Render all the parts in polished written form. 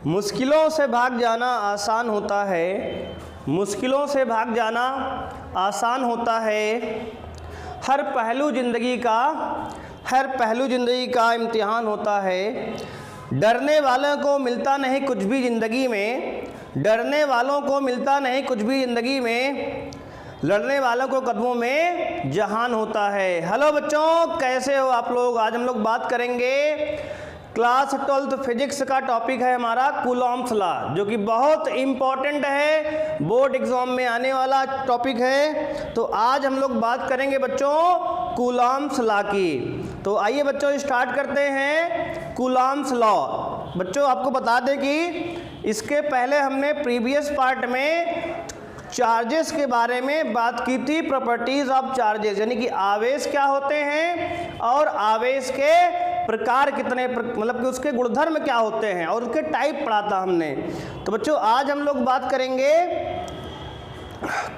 मुश्किलों से भाग जाना आसान होता है, मुश्किलों से भाग जाना आसान होता है। हर पहलू ज़िंदगी का इम्तिहान होता है। डरने वालों को मिलता नहीं कुछ भी ज़िंदगी में, डरने वालों को मिलता नहीं कुछ भी ज़िंदगी में, लड़ने वालों को कदमों में जहान होता है। हेलो बच्चों, कैसे हो आप लोग। आज हम लोग बात करेंगे क्लास 12th फिजिक्स का टॉपिक है हमारा कूलॉम्स लॉ, जो कि बहुत इम्पॉर्टेंट है, बोर्ड एग्जाम में आने वाला टॉपिक है। तो आज हम लोग बात करेंगे बच्चों कूलॉम्स लॉ की। तो आइए बच्चों स्टार्ट करते हैं कूलॉम्स लॉ। बच्चों आपको बता दें कि इसके पहले हमने प्रीवियस पार्ट में चार्जेस के बारे में बात की थी, प्रॉपर्टीज ऑफ चार्जेस, यानी कि आवेश क्या होते हैं और आवेश के प्रकार कितने, मतलब कि उसके गुणधर्म क्या होते हैं और उसके टाइप पढ़ा था हमने। तो बच्चों आज हम लोग बात करेंगे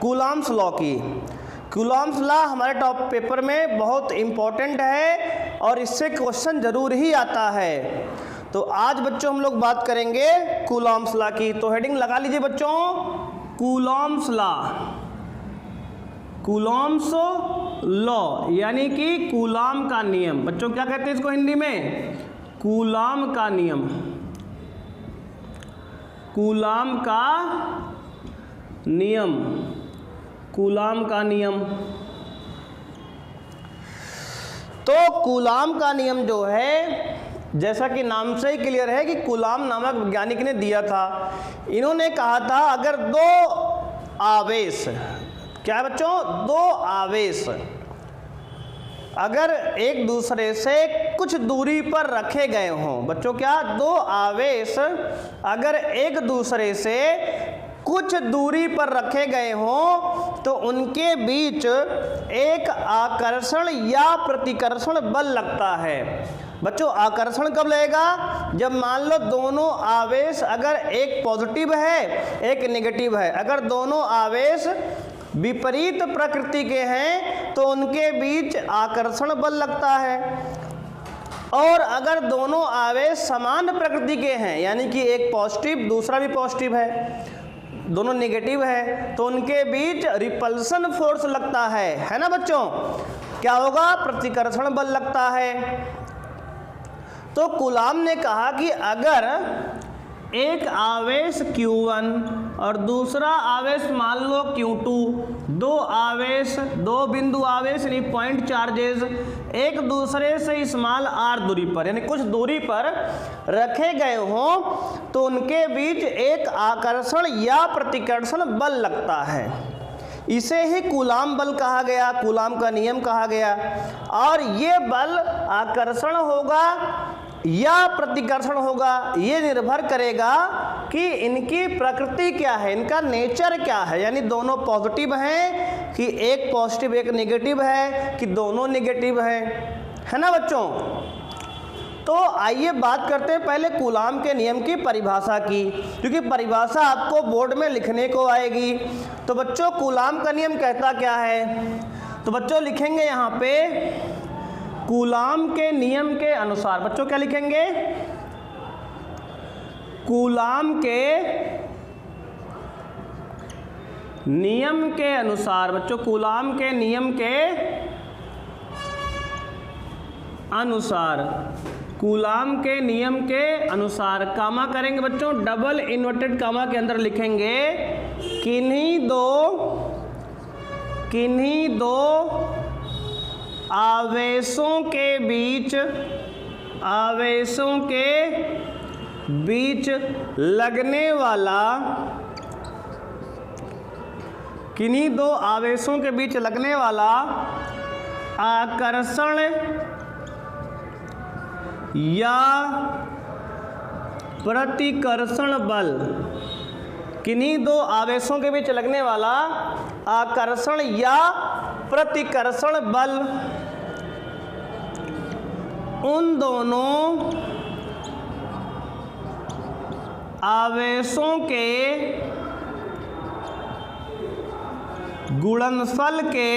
कूलॉम्स लॉ की। कूलॉम्स लॉ हमारे टॉप पेपर में बहुत इम्पोर्टेंट है और इससे क्वेश्चन जरूर ही आता है। तो आज बच्चों हम लोग बात करेंगे कूलॉम्स लॉ की। तो हेडिंग लगा लीजिए बच्चों, कूलॉम्स लॉ। कूलॉम्स लॉ यानी कि कूलाम का नियम। बच्चों क्या कहते हैं इसको हिंदी में? कूलाम का नियम। कूलाम का नियम, कूलाम का नियम। तो कूलाम का नियम जो है, जैसा कि नाम से ही क्लियर है कि कूलाम नामक वैज्ञानिक ने दिया था। इन्होंने कहा था अगर दो आवेश, क्या है बच्चों, दो आवेश अगर एक दूसरे से कुछ दूरी पर रखे गए हों, बच्चों क्या, दो आवेश अगर एक दूसरे से कुछ दूरी पर रखे गए हों तो उनके बीच एक आकर्षण या प्रतिकर्षण बल लगता है। बच्चों आकर्षण कब लगेगा? जब मान लो दोनों आवेश, अगर एक पॉजिटिव है एक नेगेटिव है, अगर दोनों आवेश विपरीत प्रकृति के हैं तो उनके बीच आकर्षण बल लगता है। और अगर दोनों आवेश समान प्रकृति के हैं, यानी कि एक पॉजिटिव दूसरा भी पॉजिटिव है, दोनों नेगेटिव है, तो उनके बीच रिपल्सन फोर्स लगता है ना बच्चों। क्या होगा? प्रतिकर्षण बल लगता है। तो कूलाम ने कहा कि अगर एक आवेश Q1 और दूसरा आवेश मान लो Q2, दो आवेश, दो बिंदु आवेश यानी पॉइंट चार्जेस एक दूसरे से स्मॉल r दूरी पर, यानी कुछ दूरी पर रखे गए हों तो उनके बीच एक आकर्षण या प्रतिकर्षण बल लगता है। इसे ही कूलाम बल कहा गया, कूलाम का नियम कहा गया। और ये बल आकर्षण होगा या प्रतिकर्षण होगा, ये निर्भर करेगा कि इनकी प्रकृति क्या है, इनका नेचर क्या है, यानी दोनों पॉजिटिव हैं कि एक पॉजिटिव एक नेगेटिव है कि दोनों नेगेटिव हैं, है ना बच्चों। तो आइए बात करते हैं पहले कूलाम के नियम की परिभाषा की, क्योंकि परिभाषा आपको बोर्ड में लिखने को आएगी। तो बच्चों कूलाम का नियम कहता क्या है? तो बच्चों लिखेंगे यहाँ पे कूलाम के नियम के अनुसार। बच्चों क्या लिखेंगे? कूलाम के नियम के अनुसार। बच्चों कूलाम के नियम के अनुसार, कूलाम के नियम के अनुसार कामा करेंगे बच्चों, डबल इन्वर्टेड कामा के अंदर लिखेंगे किन्हीं दो आवेशों के बीच लगने वाला, किन्हीं दो आवेशों के बीच लगने वाला आकर्षण या प्रतिकर्षण बल, किन्हीं दो आवेशों के बीच लगने वाला आकर्षण या प्रतिकर्षण बल उन दोनों आवेशों के गुणनफल के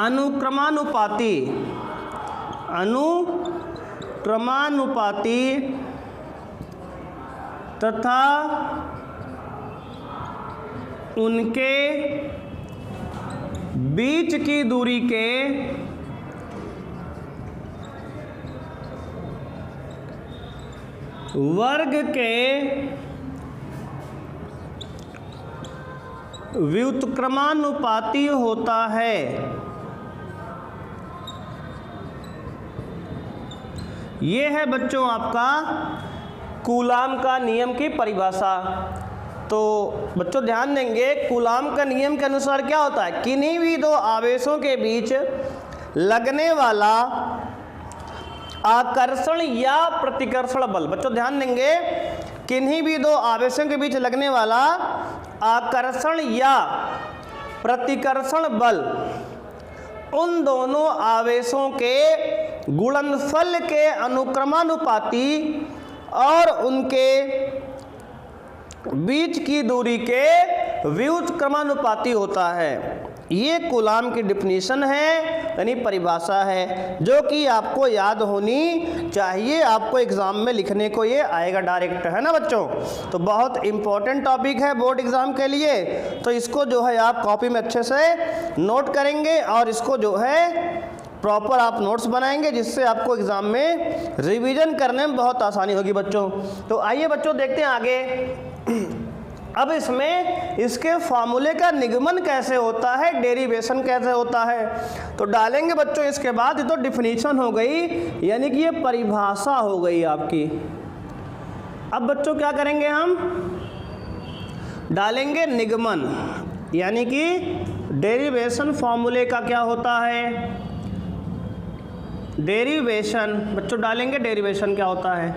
अनुक्रमानुपाती क्रमानुपाती तथा उनके बीच की दूरी के वर्ग के व्युत्क्रमानुपाती होता है। ये है बच्चों आपका कूलाम का नियम की परिभाषा। तो बच्चों ध्यान देंगे, कूलाम का नियम के अनुसार क्या होता है, किन्हीं भी दो आवेशों के बीच लगने वाला आकर्षण या प्रतिकर्षण बल, बच्चों ध्यान देंगे, किन्हीं भी दो आवेशों के बीच लगने वाला आकर्षण या प्रतिकर्षण बल उन दोनों आवेशों के गुणनफल के अनुक्रमानुपाती और उनके बीच की दूरी के व्युत्क्रमानुपाती होता है। ये कूलाम की डिफिनीशन है, यानी परिभाषा है, जो कि आपको याद होनी चाहिए। आपको एग्जाम में लिखने को ये आएगा डायरेक्ट, है ना बच्चों। तो बहुत इंपॉर्टेंट टॉपिक है बोर्ड एग्जाम के लिए, तो इसको जो है आप कॉपी में अच्छे से नोट करेंगे और इसको जो है प्रॉपर आप नोट्स बनाएंगे, जिससे आपको एग्जाम में रिवीजन करने में बहुत आसानी होगी बच्चों। तो आइए बच्चों देखते हैं आगे। अब इसमें इसके फार्मूले का निगमन कैसे होता है, डेरिवेशन कैसे होता है, तो डालेंगे बच्चों। इसके बाद ये तो डिफिनीशन हो गई, यानी कि ये परिभाषा हो गई आपकी। अब बच्चों क्या करेंगे, हम डालेंगे निगमन, यानी कि डेरिवेशन फार्मूले का क्या होता है, डेरिवेशन। बच्चों डालेंगे डेरिवेशन क्या होता है।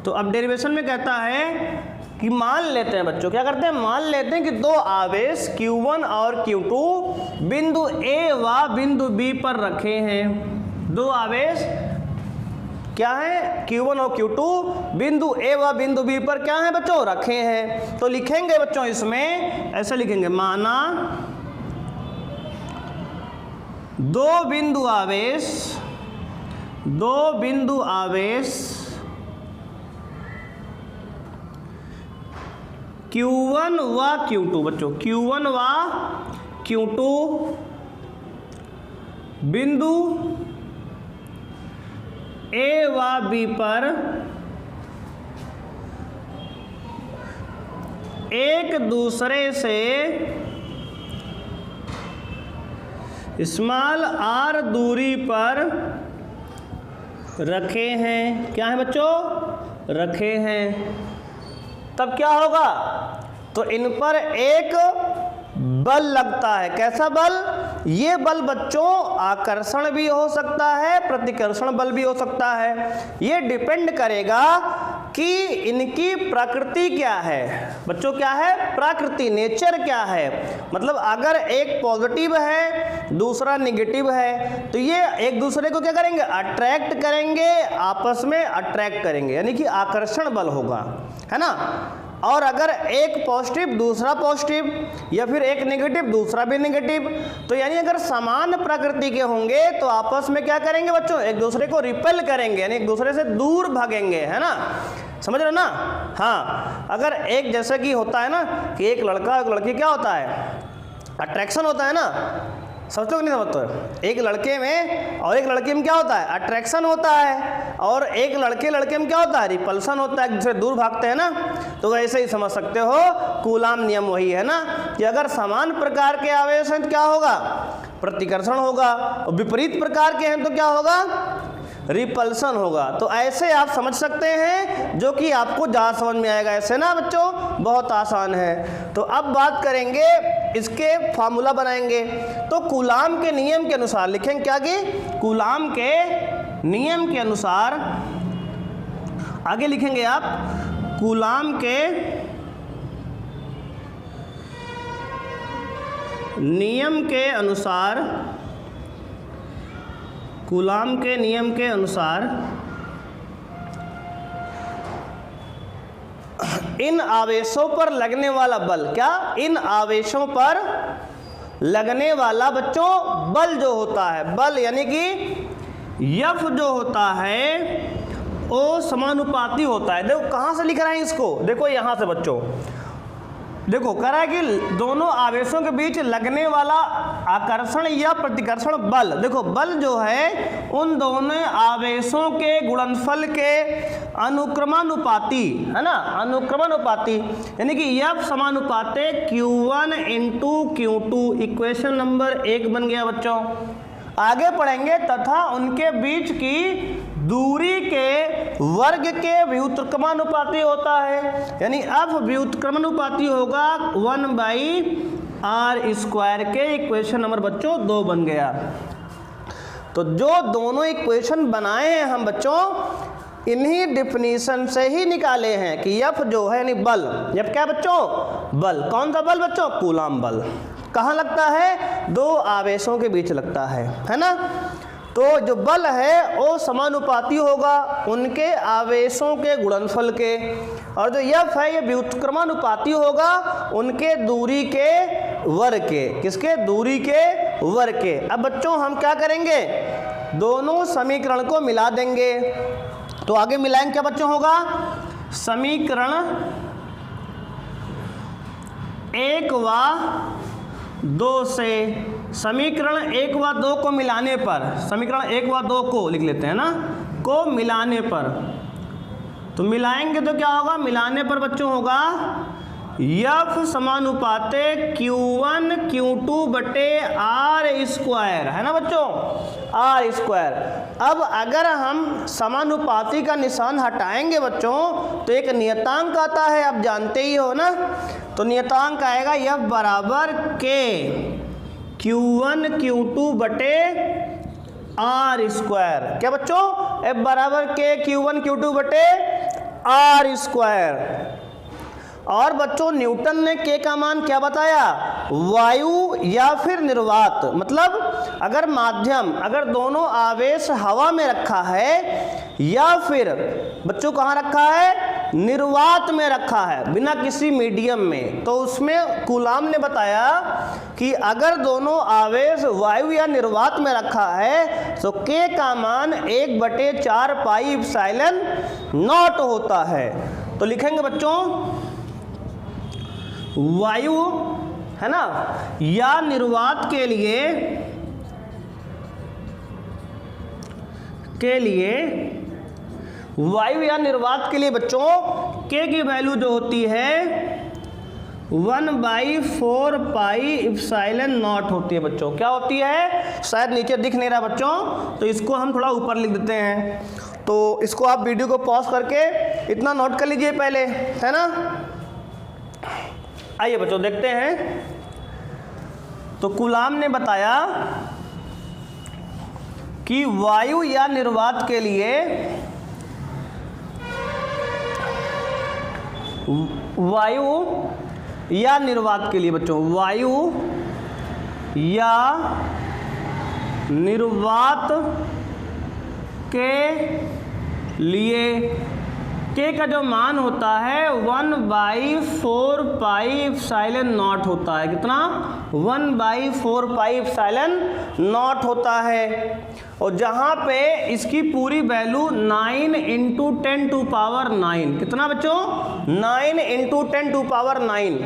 तो अब डेरिवेशन में कहता है कि मान लेते हैं बच्चों, क्या करते हैं, मान लेते हैं कि दो आवेश Q1 और Q2 बिंदु A व बिंदु B पर रखे हैं। दो आवेश क्या है, Q1 और Q2 बिंदु A व बिंदु B पर क्या है बच्चों, रखे हैं। तो लिखेंगे बच्चों इसमें ऐसे लिखेंगे, माना दो बिंदु आवेश Q1 व Q2 बच्चों, Q1 व Q2 बिंदु A व B पर एक दूसरे से स्मॉल r दूरी पर रखे हैं। क्या है बच्चों, रखे हैं। तब क्या होगा, तो इन पर एक बल लगता है। कैसा बल, ये बल बच्चों आकर्षण भी हो सकता है, प्रतिकर्षण बल भी हो सकता है। ये डिपेंड करेगा कि इनकी प्रकृति क्या है बच्चों, क्या है प्रकृति, नेचर क्या है। मतलब अगर एक पॉजिटिव है दूसरा नेगेटिव है, तो ये एक दूसरे को क्या करेंगे, अट्रैक्ट करेंगे, आपस में अट्रैक्ट करेंगे, यानी कि आकर्षण बल होगा, है ना। और अगर एक पॉजिटिव दूसरा पॉजिटिव, या फिर एक नेगेटिव दूसरा भी नेगेटिव, तो यानी अगर समान प्रकृति के होंगे तो आपस में क्या करेंगे बच्चों, एक दूसरे को रिपेल करेंगे, यानी एक दूसरे से दूर भागेंगे, है ना, समझ रहे हो ना। हाँ, अगर एक जैसे कि होता है ना कि एक लड़का एक लड़की, क्या होता है, अट्रैक्शन होता है ना, समझते हो कि नहीं समझते। एक लड़के में और एक लड़की में क्या होता है, अट्रैक्शन होता है, और एक लड़के में क्या होता है, रिपल्सन होता है, एक दूसरे दूर भागते हैं ना। तो वैसे ही समझ सकते हो, कूलाम नियम वही है ना, कि अगर समान प्रकार के आवेश हैं तो क्या होगा, प्रतिकर्षण होगा, और विपरीत प्रकार के हैं तो क्या होगा, रिपल्सन होगा। तो ऐसे आप समझ सकते हैं, जो कि आपको ज़्यादा समझ में आएगा, ऐसे ना बच्चों, बहुत आसान है। तो अब बात करेंगे, इसके फार्मूला बनाएंगे। तो कूलाम के नियम के अनुसार लिखेंगे क्या, कि कूलाम के नियम के अनुसार, आगे लिखेंगे आप, कूलाम के नियम के अनुसार, कूलाम के नियम के अनुसार इन आवेशों पर लगने वाला बल, क्या, इन आवेशों पर लगने वाला बच्चों बल जो होता है, बल यानी कि F जो होता है ओ समानुपाती होता है। देखो कहाँ से लिख रहे हैं इसको, देखो यहाँ से बच्चों, देखो कह रहा है कि दोनों आवेशों के बीच लगने वाला आकर्षण या प्रतिकर्षण बल, देखो बल जो है उन दोनों आवेशों के गुणनफल के अनुक्रमानुपाती है ना, अनुक्रमानुपाती, यानी कि F समानुपाते Q1 into Q2, equation number 1 बन गया बच्चों। आगे पढ़ेंगे तथा उनके बीच की दूरी के वर्ग के व्युत्क्रमानुपाती होता है, यानी F व्युत्क्रमानुपाती होगा 1/r² के, इक्वेशन नंबर बच्चों 2 बन गया। तो जो दोनों इक्वेशन बनाए हैं हम बच्चों, इन्हीं डिफिनीशन से ही निकाले हैं कि F जो है यानी बल, F क्या बच्चों, बल, कौन सा बल बच्चों, कूलाम बल। कहाँ लगता है, दो आवेशों के बीच लगता है ना। तो जो बल है वो समानुपाती होगा उनके आवेशों के गुणनफल के, और जो F है ये व्युत्क्रमानुपाती होगा उनके दूरी के वर्ग के, किसके, दूरी के वर्ग के। अब बच्चों हम क्या करेंगे, दोनों समीकरण को मिला देंगे। तो आगे मिलाएंगे क्या बच्चों होगा, समीकरण 1 व 2 से, समीकरण 1 व 2 को मिलाने पर, समीकरण 1 व 2 को लिख लेते हैं ना, को मिलाने पर, तो मिलाएंगे तो क्या होगा, मिलाने पर बच्चों होगा F समानुपाते Q1 Q2 बटे r², है ना बच्चों, r²। अब अगर हम समानुपाती का निशान हटाएंगे बच्चों तो एक नियतांक आता है, आप जानते ही हो ना। तो नियतांक आएगा F बराबर K Q1 Q2 बटे r², क्या बच्चों, F बराबर K Q1 Q2 बटे r²। और बच्चों न्यूटन ने K का मान क्या बताया, वायु या फिर निर्वात, मतलब अगर माध्यम, अगर दोनों आवेश हवा में रखा है या फिर बच्चों कहाँ रखा है, निर्वात में रखा है, बिना किसी मीडियम में, तो उसमें कूलाम ने बताया कि अगर दोनों आवेश वायु या निर्वात में रखा है तो K का मान 1/4 पाई एप्सिलॉन नॉट होता है। तो लिखेंगे बच्चों वायु है ना या निर्वात के लिए वायु या निर्वात के लिए बच्चों K की वैल्यू जो होती है 1/4 पाई एप्सिलॉन नॉट होती है बच्चों। क्या होती है, शायद नीचे दिख नहीं रहा बच्चों, तो इसको हम थोड़ा ऊपर लिख देते हैं। तो इसको आप वीडियो को पॉज करके इतना नोट कर लीजिए पहले, है ना। आइए बच्चों देखते हैं। तो कूलाम ने बताया कि वायु या निर्वात के लिए बच्चों वायु या निर्वात के लिए K का जो मान होता है 1/4 पाई एप्सिलॉन नॉट होता है। कितना, 1/4 पाई एप्सिलॉन नॉट होता है। और जहाँ पे इसकी पूरी वैल्यू 9 × 10⁹ कितना बच्चों, 9 × 10⁹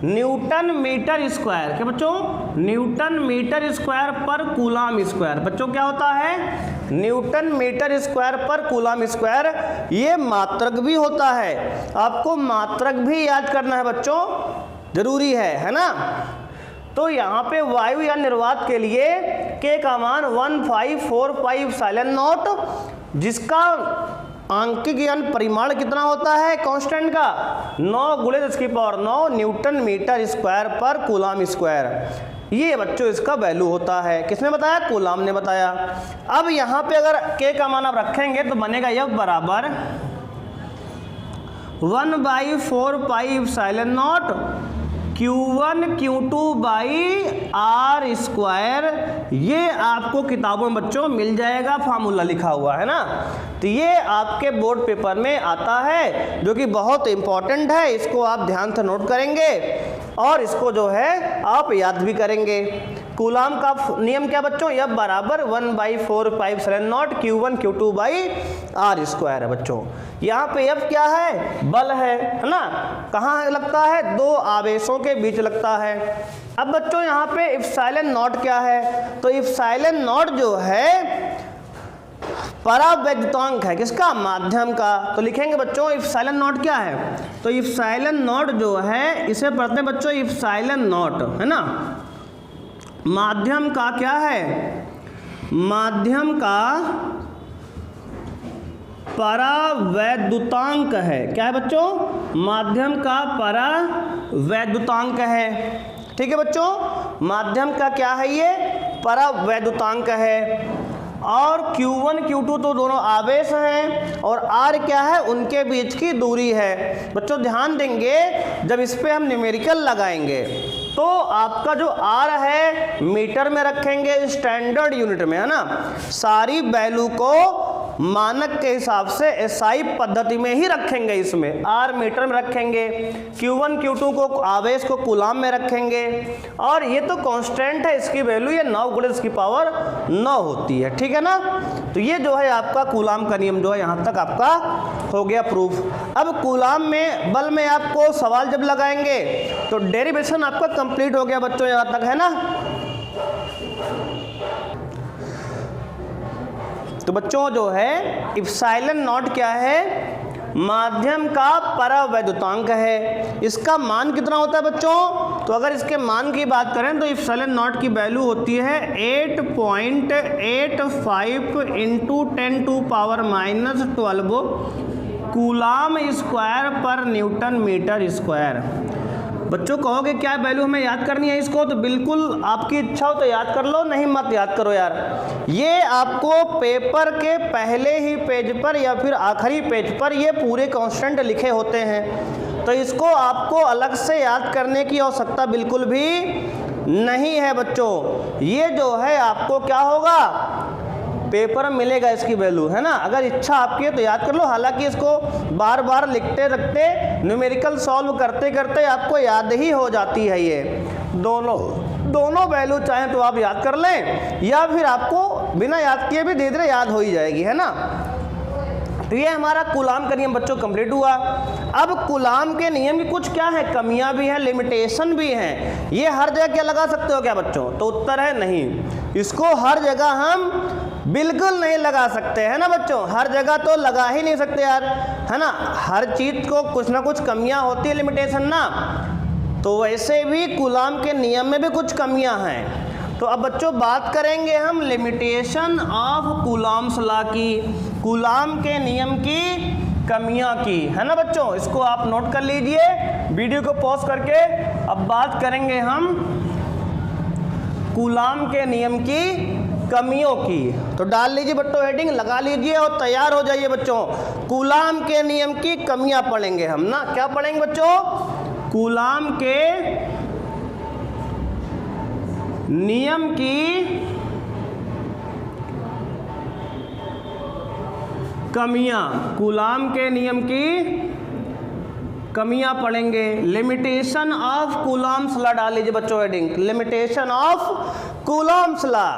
न्यूटन मीटर स्क्वायर, क्या बच्चों, न्यूटन मीटर स्क्वायर पर कूलाम स्क्वायर। बच्चों क्या होता है, न्यूटन मीटर स्क्वायर पर कूलाम स्क्वायर। ये मात्रक भी होता है, आपको मात्रक भी याद करना है बच्चों, जरूरी है ना। तो यहाँ पे वायु या निर्वात के लिए K का मान 1/4 पाई एप्सिलॉन नॉट, जिसका आंकिक यानी परिमाण कितना होता है कांस्टेंट का, 9 × 10⁹ न्यूटन मीटर स्क्वायर पर कूलाम स्क्वायर। ये बच्चों इसका वैल्यू होता है। किसने बताया, कूलाम ने बताया। अब यहाँ पे अगर K का मान आप रखेंगे तो बनेगा F बराबर 1/4 pi epsilon not Q1 Q2/r²। ये आपको किताबों में बच्चों मिल जाएगा, फार्मूला लिखा हुआ है ना। तो ये आपके बोर्ड पेपर में आता है, जो कि बहुत इंपॉर्टेंट है। इसको आप ध्यान से नोट करेंगे और इसको जो है आप याद भी करेंगे। कूलाम का नियम क्या बच्चों, F बराबर 1/4πε0 Q1 Q2 by R square है बच्चों। यहाँ पे F क्या है, बल है ना, कहाँ लगता है, दो आवेशों के बीच लगता है। अब बच्चों यहाँ पे इप्सिलॉन नॉट क्या है, तो इप्सिलॉन नॉट जो है परावैद्युतांक है, किसका, माध्यम का। तो लिखेंगे बच्चों इप्सिलॉन नॉट क्या है, तो इप्सिलॉन नॉट जो है इसे पढ़ते हैं बच्चों इप्सिलॉन नॉट, है ना, माध्यम का क्या है, माध्यम का परावैद्युतांक है। क्या है बच्चों, माध्यम का परावैद्युतांक है। ठीक है बच्चों, माध्यम का क्या है, ये परावैद्युतांक है। और Q1 Q2 तो दोनों आवेश हैं और R क्या है, उनके बीच की दूरी है। बच्चों ध्यान देंगे, जब इस पे हम न्यूमेरिकल लगाएंगे तो आपका जो R है मीटर में रखेंगे, स्टैंडर्ड यूनिट में, है ना, सारी वैल्यू को मानक के हिसाब से एसआई पद्धति में ही रखेंगे। इसमें R मीटर में रखेंगे, Q1 Q2 को आवेश को कूलाम में रखेंगे, और ये तो कांस्टेंट है, इसकी वैल्यू ये 9 × 10⁹ होती है। ठीक है ना, तो ये जो है आपका कूलाम का नियम जो है यहाँ तक आपका हो गया प्रूफ। अब कूलाम में बल में आपको सवाल जब लगाएंगे तो डेरिवेशन आपका कंप्लीट हो गया बच्चों यहाँ तक, है ना। तो बच्चों जो है इप्सिलॉन नॉट क्या है, माध्यम का परावैद्युतांक है। इसका मान कितना होता है बच्चों, तो अगर इसके मान की बात करें तो इप्सिलॉन नॉट की वैल्यू होती है 8.85 × 10⁻12 कूलाम स्क्वायर पर न्यूटन मीटर स्क्वायर। बच्चों कहोगे क्या वैल्यू हमें याद करनी है इसको, तो बिल्कुल आपकी इच्छा हो तो याद कर लो, नहीं मत याद करो यार। ये आपको पेपर के पहले ही पेज पर या फिर आखिरी पेज पर ये पूरे कांस्टेंट लिखे होते हैं, तो इसको आपको अलग से याद करने की आवश्यकता बिल्कुल भी नहीं है बच्चों। ये जो है आपको क्या होगा, पेपर में मिलेगा इसकी वैल्यू, है ना। अगर इच्छा आपकी है तो याद कर लो, हालांकि इसको बार बार लिखते रखते न्यूमेरिकल सॉल्व करते करते आपको याद ही हो जाती है। ये दोनों वैल्यू चाहें तो आप याद कर लें, या फिर आपको बिना याद किए भी धीरे धीरे याद हो ही जाएगी, है ना। तो ये हमारा कूलाम का नियम बच्चों कंप्लीट हुआ। अब कूलाम के नियम की कुछ क्या है, कमियां भी हैं, लिमिटेशन भी हैं। ये हर जगह क्या लगा सकते हो क्या बच्चों, तो उत्तर है नहीं। इसको हर जगह हम बिल्कुल नहीं लगा सकते, है ना बच्चों, हर जगह तो लगा ही नहीं सकते यार, है ना। हर चीज को कुछ ना कुछ कमियां होती है, लिमिटेशन ना। तो वैसे भी कूलाम के नियम में भी कुछ कमियां हैं। तो अब बच्चों बात करेंगे हम लिमिटेशन ऑफ कूलाम्स लॉ की, कूलाम के नियम की कमियां की, है ना बच्चों। इसको आप नोट कर लीजिए, वीडियो को पॉज करके। अब बात करेंगे हम कूलाम के नियम की कमियों की। तो डाल लीजिए बच्चों हेडिंग, लगा लीजिए और तैयार हो जाइए बच्चों। कूलाम के नियम की कमियां पढ़ेंगे हम ना। क्या पढ़ेंगे बच्चों, कूलाम के नियम की कमियां, कूलाम के नियम की कमियां पढ़ेंगे। लिमिटेशन ऑफ कूलाम्स लॉ डाल लीजिए बच्चों heading, limitation of coulombs law.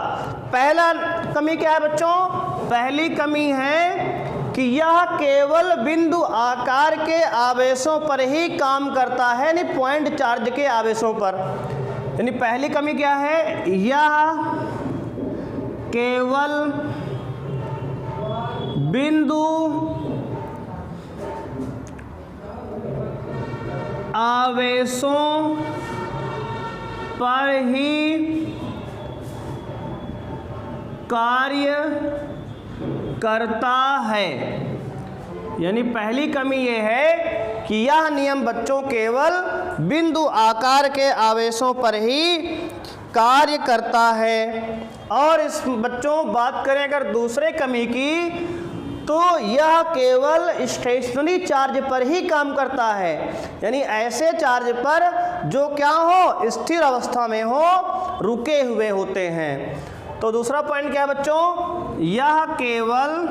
पहला कमी क्या है बच्चों, पहली कमी है कि यह केवल बिंदु आकार के आवेशों पर ही काम करता है, यानी पॉइंट चार्ज के आवेशों पर। यानी पहली कमी क्या है, यह केवल बिंदु आवेशों पर ही कार्य करता है। यानी पहली कमी यह है कि यह नियम बच्चों केवल बिंदु आकार के आवेशों पर ही कार्य करता है। और इस बच्चों बात करें अगर दूसरे कमी की, तो यह केवल स्टेशनरी चार्ज पर ही काम करता है, यानी ऐसे चार्ज पर जो क्या हो, स्थिर अवस्था में हो, रुके हुए होते हैं। तो दूसरा पॉइंट क्या है बच्चों, यह केवल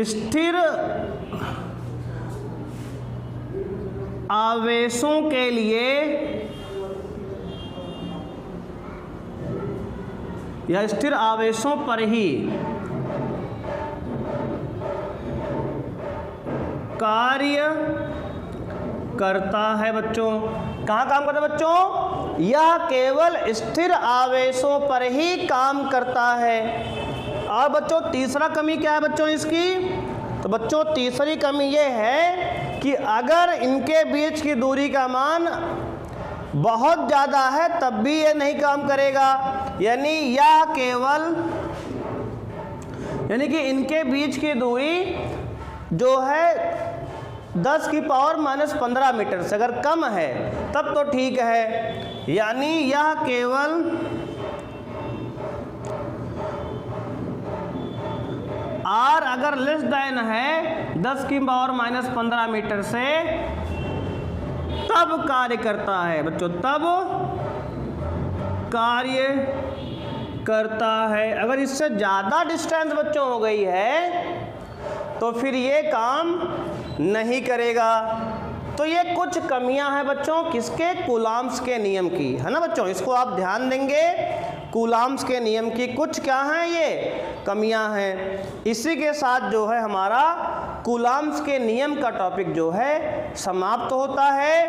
स्थिर आवेशों के लिए या स्थिर आवेशों पर ही कार्य करता है। बच्चों कहाँ काम करता है बच्चों? यह केवल स्थिर आवेशों पर ही काम करता है। और बच्चों तीसरा कमी क्या है बच्चों इसकी? तो बच्चों तीसरी कमी ये है कि अगर इनके बीच की दूरी का मान बहुत ज़्यादा है तब भी ये नहीं काम करेगा। यानी कि इनके बीच की दूरी जो है 10 की पावर -15 मीटर से अगर कम है तब तो ठीक है। यानी यह केवल R अगर लेस देन है 10 की पावर -15 मीटर से तब कार्य करता है बच्चों, तब कार्य करता है। अगर इससे ज़्यादा डिस्टेंस बच्चों हो गई है तो फिर ये काम नहीं करेगा। तो ये कुछ कमियां हैं बच्चों किसके? कूलाम्स के नियम की, है ना बच्चों। इसको आप ध्यान देंगे, कूलाम्स के नियम की कुछ क्या हैं ये कमियां हैं। इसी के साथ जो है हमारा कूलाम्स के नियम का टॉपिक जो है समाप्त होता है।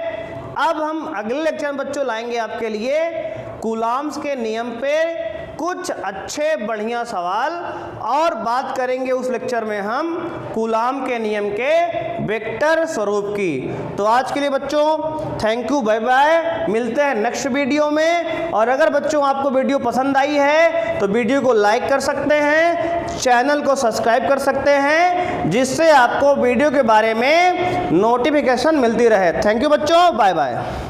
अब हम अगले लेक्चर में बच्चों लाएंगे आपके लिए कूलाम्स के नियम पे कुछ अच्छे बढ़िया सवाल और बात करेंगे उस लेक्चर में हम कूलाम के नियम के वेक्टर स्वरूप की। तो आज के लिए बच्चों थैंक यू, बाय बाय, मिलते हैं नेक्स्ट वीडियो में। और अगर बच्चों आपको वीडियो पसंद आई है तो वीडियो को लाइक कर सकते हैं, चैनल को सब्सक्राइब कर सकते हैं, जिससे आपको वीडियो के बारे में नोटिफिकेशन मिलती रहे। थैंक यू बच्चों, बाय बाय।